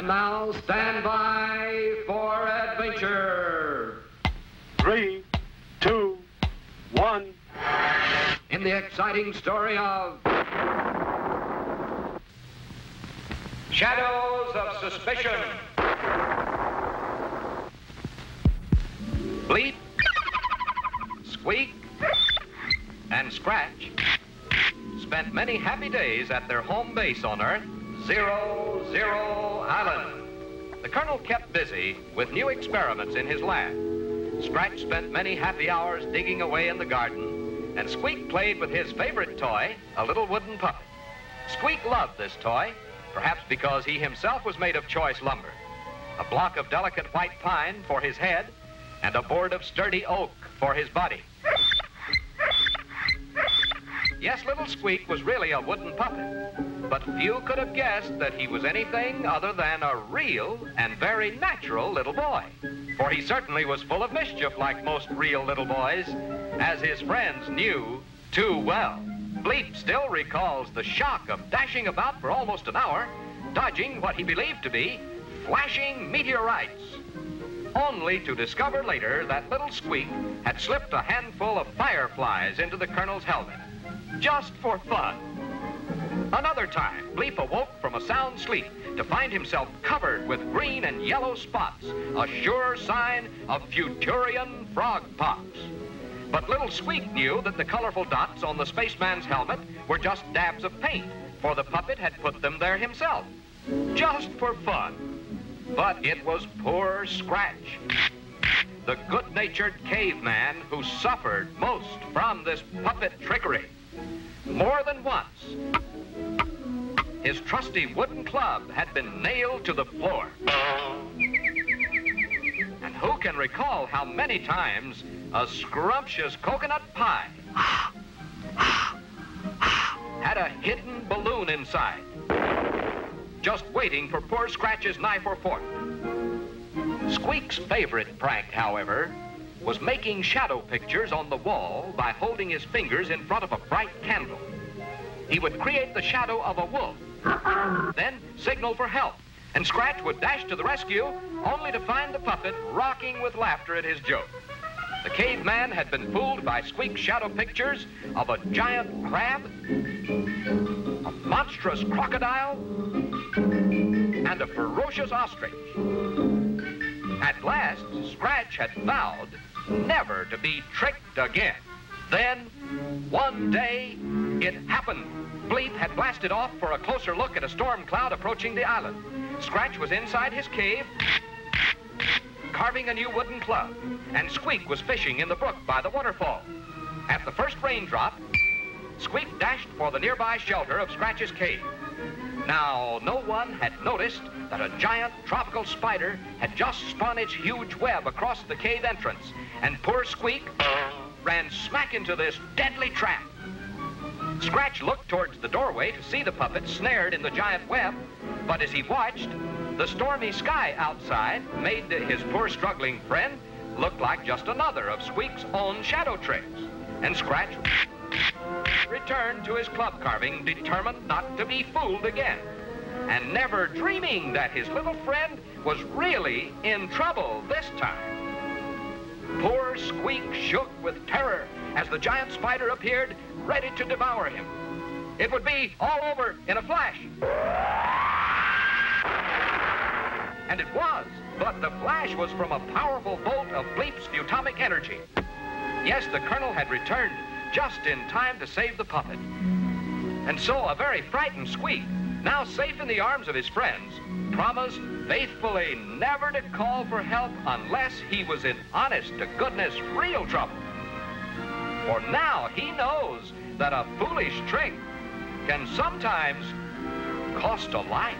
And now stand by for adventure. 3, 2, 1. In the exciting story of Shadows of Suspicion. Bleep, Squeek, and Scratch spent many happy days at their home base on Earth, 00 Island. The Colonel kept busy with new experiments in his lab. Scratch spent many happy hours digging away in the garden, and Squeek played with his favorite toy, a little wooden puppet. Squeek loved this toy, perhaps because he himself was made of choice lumber. A block of delicate white pine for his head, and a board of sturdy oak for his body. Yes, little Squeek was really a wooden puppet, but few could have guessed that he was anything other than a real and very natural little boy. For he certainly was full of mischief like most real little boys, as his friends knew too well. Bleep still recalls the shock of dashing about for almost an hour, dodging what he believed to be flashing meteorites, only to discover later that little Squeek had slipped a handful of fireflies into the Colonel's helmet, just for fun. Another time, Bleep awoke from a sound sleep to find himself covered with green and yellow spots, a sure sign of Futurian frog pox. But little Squeek knew that the colorful dots on the spaceman's helmet were just dabs of paint, for the puppet had put them there himself, just for fun. But it was poor Scratch, the good-natured caveman, who suffered most from this puppet trickery. More than once, his trusty wooden club had been nailed to the floor. And who can recall how many times a scrumptious coconut pie had a hidden balloon inside, just waiting for poor Scratch's knife or fork. Squeek's favorite prank, however, was making shadow pictures on the wall by holding his fingers in front of a bright candle. He would create the shadow of a wolf, then signal for help, and Scratch would dash to the rescue, only to find the puppet rocking with laughter at his joke. The caveman had been fooled by Squeek's shadow pictures of a giant crab, a monstrous crocodile, and a ferocious ostrich. At last, Scratch had vowed never to be tricked again. Then, one day, it happened. Bleep had blasted off for a closer look at a storm cloud approaching the island. Scratch was inside his cave, carving a new wooden club, and Squeek was fishing in the brook by the waterfall. At the first raindrop, Squeek dashed for the nearby shelter of Scratch's cave. Now, no one had noticed that a giant tropical spider had just spun its huge web across the cave entrance, and poor Squeek ran smack into this deadly trap. Scratch looked towards the doorway to see the puppet snared in the giant web, but as he watched, the stormy sky outside made his poor struggling friend look like just another of Squeek's own shadow tricks, and Scratch returned to his club carving, determined not to be fooled again, and never dreaming that his little friend was really in trouble this time. Poor Squeek shook with terror as the giant spider appeared, ready to devour him. It would be all over in a flash. And it was, but the flash was from a powerful bolt of Bleep's atomic energy. Yes, the Colonel had returned just in time to save the puppet. And so a very frightened Squeek, now safe in the arms of his friends, promised faithfully never to call for help unless he was in honest-to-goodness real trouble. For now he knows that a foolish trick can sometimes cost a life.